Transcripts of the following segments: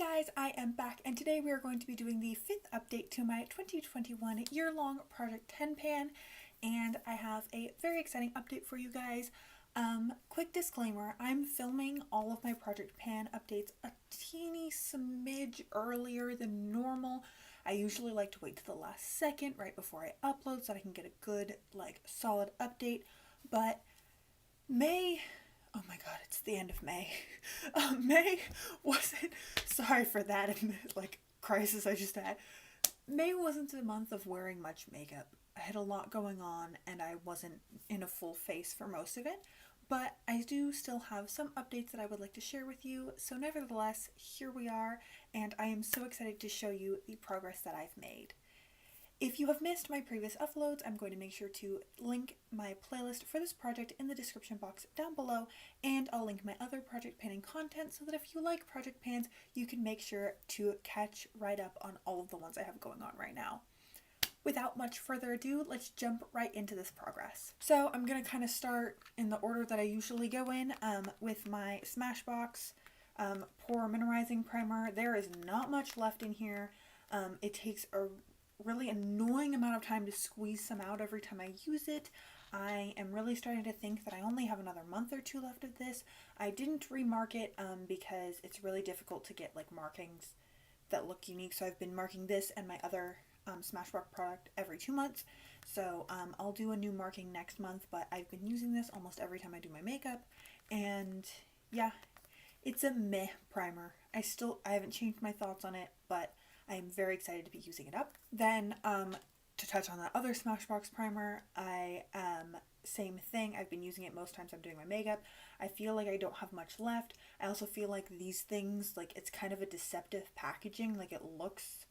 Guys, I am back and today we are going to be doing the 5th update to my 2021 year-long Project 10 pan, and I have a very exciting update for you guys. Quick disclaimer, I'm filming all of my Project Pan updates a teeny smidge earlier than normal. I usually like to wait to the last second right before I upload so that I can get a good, solid update, but oh my god, it's the end of May. May wasn't, sorry for that, crisis I just had. May wasn't a month of wearing much makeup. I had a lot going on and I wasn't in a full face for most of it, but I do still have some updates that I would like to share with you. So nevertheless, here we are, and I am so excited to show you the progress that I've made. If you have missed my previous uploads, I'm going to make sure to link my playlist for this project in the description box down below, and I'll link my other project panning content so that if you like project pans, you can make sure to catch right up on all of the ones I have going on right now. Without much further ado, let's jump right into this progress. So I'm going to kind of start in the order that I usually go in, with my Smashbox Pore Mineralizing Primer. There is not much left in here. It takes a really annoying amount of time to squeeze some out every time I use it. I am really starting to think that I only have another month or two left of this. I didn't remark it because it's really difficult to get markings that look unique, so I've been marking this and my other Smashbox product every 2 months. So I'll do a new marking next month, but I've been using this almost every time I do my makeup, and yeah, it's a meh primer. I haven't changed my thoughts on it, but I'm very excited to be using it up. Then, to touch on that other Smashbox primer, same thing. I've been using it most times I'm doing my makeup. I feel like I don't have much left. I also feel like these things, it's kind of a deceptive packaging. It looks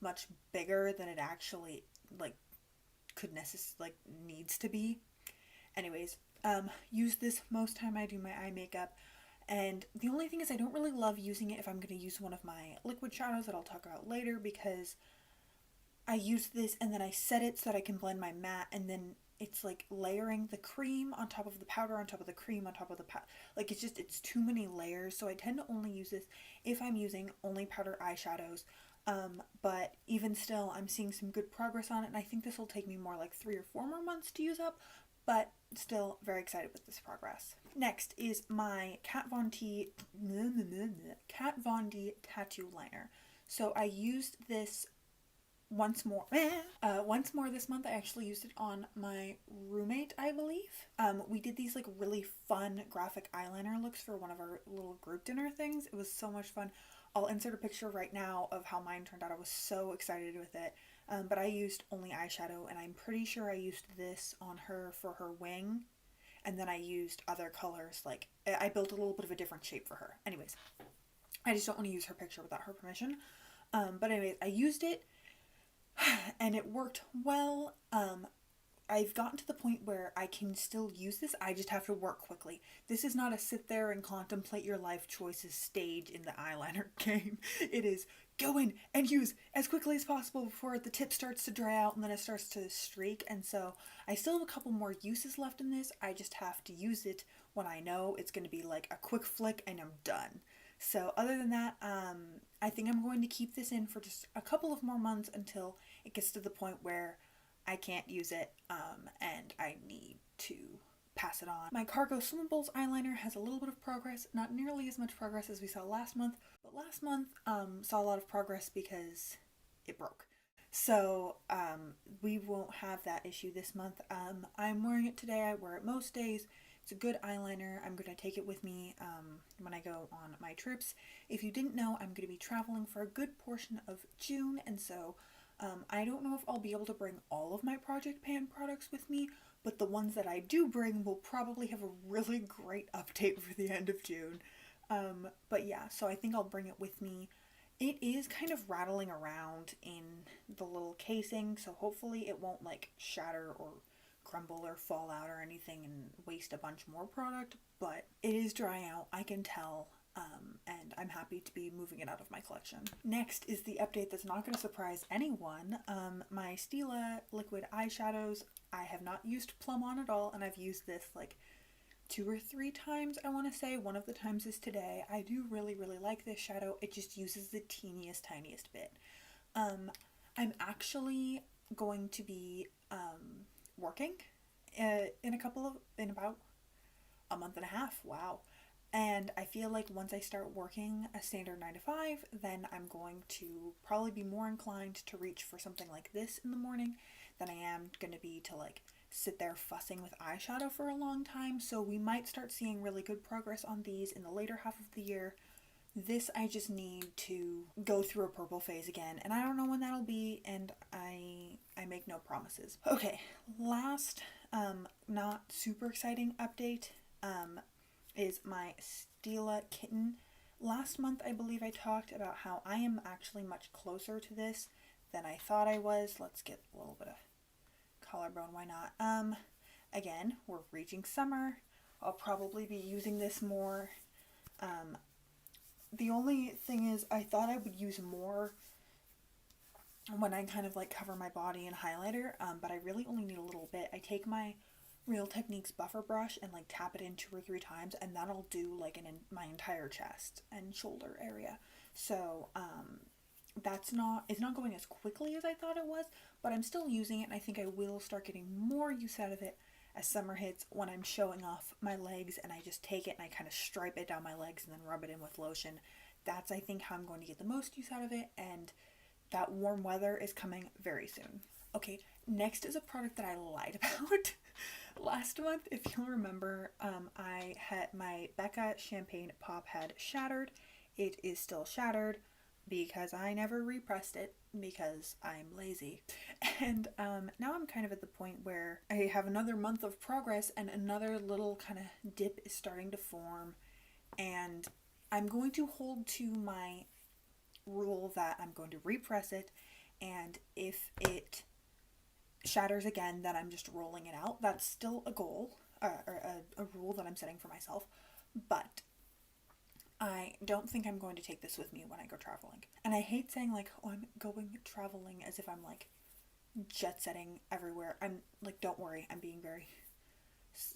much bigger than it actually, needs to be. Anyways, use this most time I do my eye makeup. And the only thing is I don't really love using it if I'm going to use one of my liquid shadows that I'll talk about later, because I use this and then I set it so that I can blend my matte, and then it's layering the cream on top of the powder on top of the cream on top of the powder. It's too many layers, so I tend to only use this if I'm using only powder eyeshadows. But even still, I'm seeing some good progress on it, and I think this will take me more 3 or 4 more months to use up, but still very excited with this progress. Next is my Kat Von D Tattoo Liner. So I used this once more this month. I actually used it on my roommate, I believe. We did these really fun graphic eyeliner looks for one of our little group dinner things. It was so much fun. I'll insert a picture right now of how mine turned out. I was so excited with it. But I used only eyeshadow, and I'm pretty sure I used this on her for her wing, and then I used other colors. I built a little bit of a different shape for her. Anyways, I just don't want to use her picture without her permission. But anyways, I used it, and it worked well. I've gotten to the point where I can still use this, I just have to work quickly. This is not a sit there and contemplate your life choices stage in the eyeliner game. It is go in and use as quickly as possible before the tip starts to dry out and then it starts to streak. And so I still have a couple more uses left in this. I just have to use it when I know it's going to be a quick flick and I'm done. So other than that, I think I'm going to keep this in for just a couple of more months until it gets to the point where I can't use it, and I need to pass it on. My Cargo Swimmables eyeliner has a little bit of progress, not nearly as much progress as we saw last month, but last month saw a lot of progress because it broke. So we won't have that issue this month. I'm wearing it today. I wear it most days. It's a good eyeliner. I'm going to take it with me when I go on my trips. If you didn't know, I'm going to be traveling for a good portion of June, and so I don't know if I'll be able to bring all of my Project Pan products with me, but the ones that I do bring will probably have a really great update for the end of June. But yeah, so I think I'll bring it with me. It is kind of rattling around in the little casing, so hopefully it won't shatter or crumble or fall out or anything and waste a bunch more product, but it is drying out, I can tell. And I'm happy to be moving it out of my collection. Next is the update that's not going to surprise anyone. My Stila liquid eyeshadows, I have not used Plum on at all, and I've used this 2 or 3 times, I want to say. One of the times is today. I do really, really like this shadow. It just uses the teeniest, tiniest bit. I'm actually going to be working in about a month and a half. Wow. And I feel like once I start working a standard 9 to 5, then I'm going to probably be more inclined to reach for something like this in the morning than I am going to be to like sit there fussing with eyeshadow for a long time. So we might start seeing really good progress on these in the later half of the year. This I just need to go through a purple phase again, and I don't know when that'll be, and I make no promises. Okay, last not super exciting update is my Stila Kitten. Last month I believe I talked about how I am actually much closer to this than I thought I was. Let's get a little bit of collarbone, why not? Again, we're reaching summer. I'll probably be using this more. The only thing is I thought I would use more when I kind of like cover my body in highlighter, but I really only need a little bit. I take my Real Techniques buffer brush and like tap it in 2 or 3 times, and that'll do like my entire chest and shoulder area. So it's not going as quickly as I thought it was, but I'm still using it, and I think I will start getting more use out of it as summer hits, when I'm showing off my legs and I just take it and I kind of stripe it down my legs and then rub it in with lotion. That's, I think, how I'm going to get the most use out of it, and that warm weather is coming very soon. Okay, next is a product that I lied about. Last month, if you'll remember, I had my Becca Champagne Pop had shattered. It is still shattered because I never repressed it because I'm lazy. And now I'm kind of at the point where I have another month of progress and another little kind of dip is starting to form, and I'm going to hold to my rule that I'm going to repress it, and if it shatters again, then I'm just rolling it out. That's still a goal, or a rule that I'm setting for myself, but I don't think I'm going to take this with me when I go traveling. And I hate saying like, oh, I'm going traveling, as if I'm like jet setting everywhere. I'm like, don't worry, I'm being very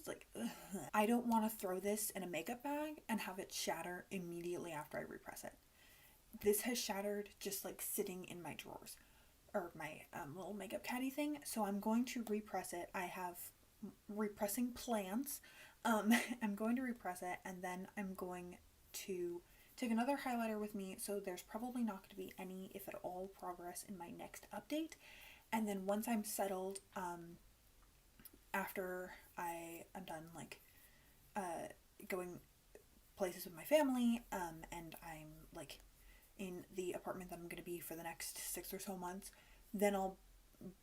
like, ugh. I don't want to throw this in a makeup bag and have it shatter immediately after I repress it. This has shattered just like sitting in my drawers, or my little makeup caddy thing, so I'm going to repress it. I have repressing plans. I'm going to repress it, and then I'm going to take another highlighter with me, so there's probably not going to be any, if at all, progress in my next update. And then once I'm settled, after I am done like going places with my family, and I'm like in the apartment that I'm going to be for the next 6 or so months, then I'll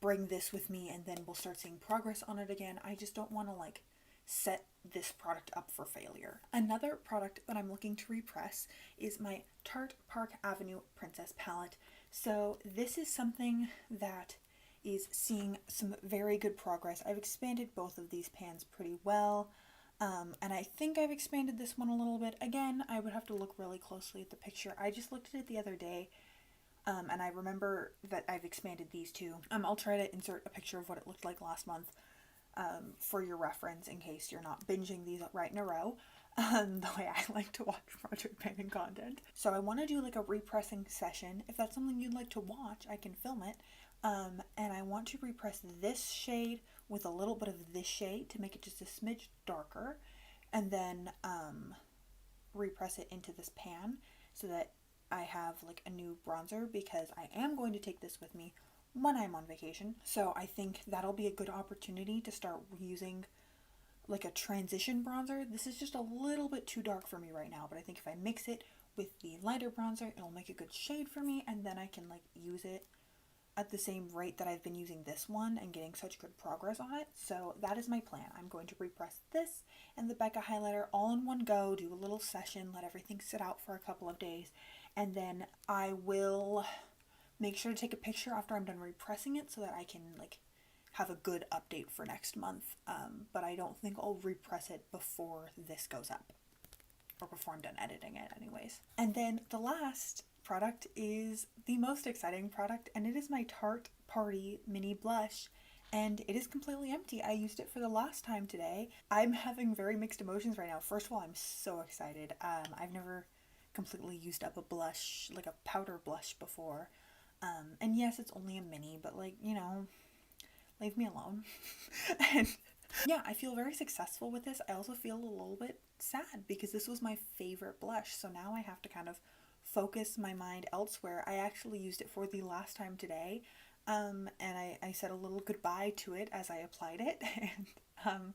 bring this with me, and then we'll start seeing progress on it again. I just don't want to like set this product up for failure. Another product that I'm looking to repress is my Tarte Park Avenue Princess palette. So this is something that is seeing some very good progress. I've expanded both of these pans pretty well, and I think I've expanded this one a little bit. Again, I would have to look really closely at the picture. I just looked at it the other day, and I remember that I've expanded these two. I'll try to insert a picture of what it looked like last month, for your reference, in case you're not binging these right in a row, the way I like to watch project panning content. So I want to do like a repressing session. If that's something you'd like to watch, I can film it. And I want to repress this shade with a little bit of this shade to make it just a smidge darker, and then repress it into this pan so that I have like a new bronzer, because I am going to take this with me when I'm on vacation. So I think that'll be a good opportunity to start using like a transition bronzer. This is just a little bit too dark for me right now, but I think if I mix it with the lighter bronzer, it'll make a good shade for me, and then I can like use it at the same rate that I've been using this one and getting such good progress on it. So that is my plan. I'm going to repress this and the Becca highlighter all in one go, do a little session, let everything sit out for a couple of days, and then I will make sure to take a picture after I'm done repressing it so that I can like have a good update for next month. But I don't think I'll repress it before this goes up, or before I'm done editing it anyways. And then the last product is the most exciting product, and it is my Tarte Party Mini Blush, and it is completely empty. I used it for the last time today. I'm having very mixed emotions right now. First of all, I'm so excited. I've never completely used up a blush, like a powder blush before. And yes, it's only a mini, but like, you know, leave me alone. And yeah, I feel very successful with this. I also feel a little bit sad because this was my favorite blush. So now I have to kind of focus my mind elsewhere. I actually used it for the last time today. And I said a little goodbye to it as I applied it. And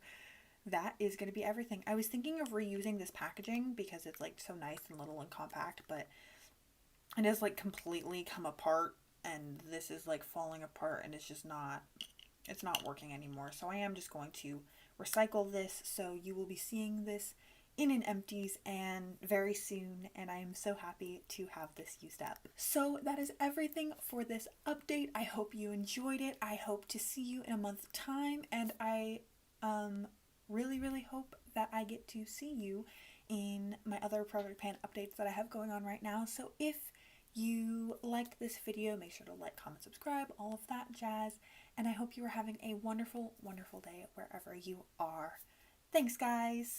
that is going to be everything. I was thinking of reusing this packaging because it's like so nice and little and compact, but it has like completely come apart and this is like falling apart and it's not working anymore. So I am just going to recycle this. So you will be seeing this in an empties and very soon, and I am so happy to have this used up. So that is everything for this update. I hope you enjoyed it. I hope to see you in a month's time, and I really hope that I get to see you in my other project pan updates that I have going on right now. So if you liked this video, make sure to like, comment, subscribe, all of that jazz, and I hope you are having a wonderful day wherever you are. Thanks, guys!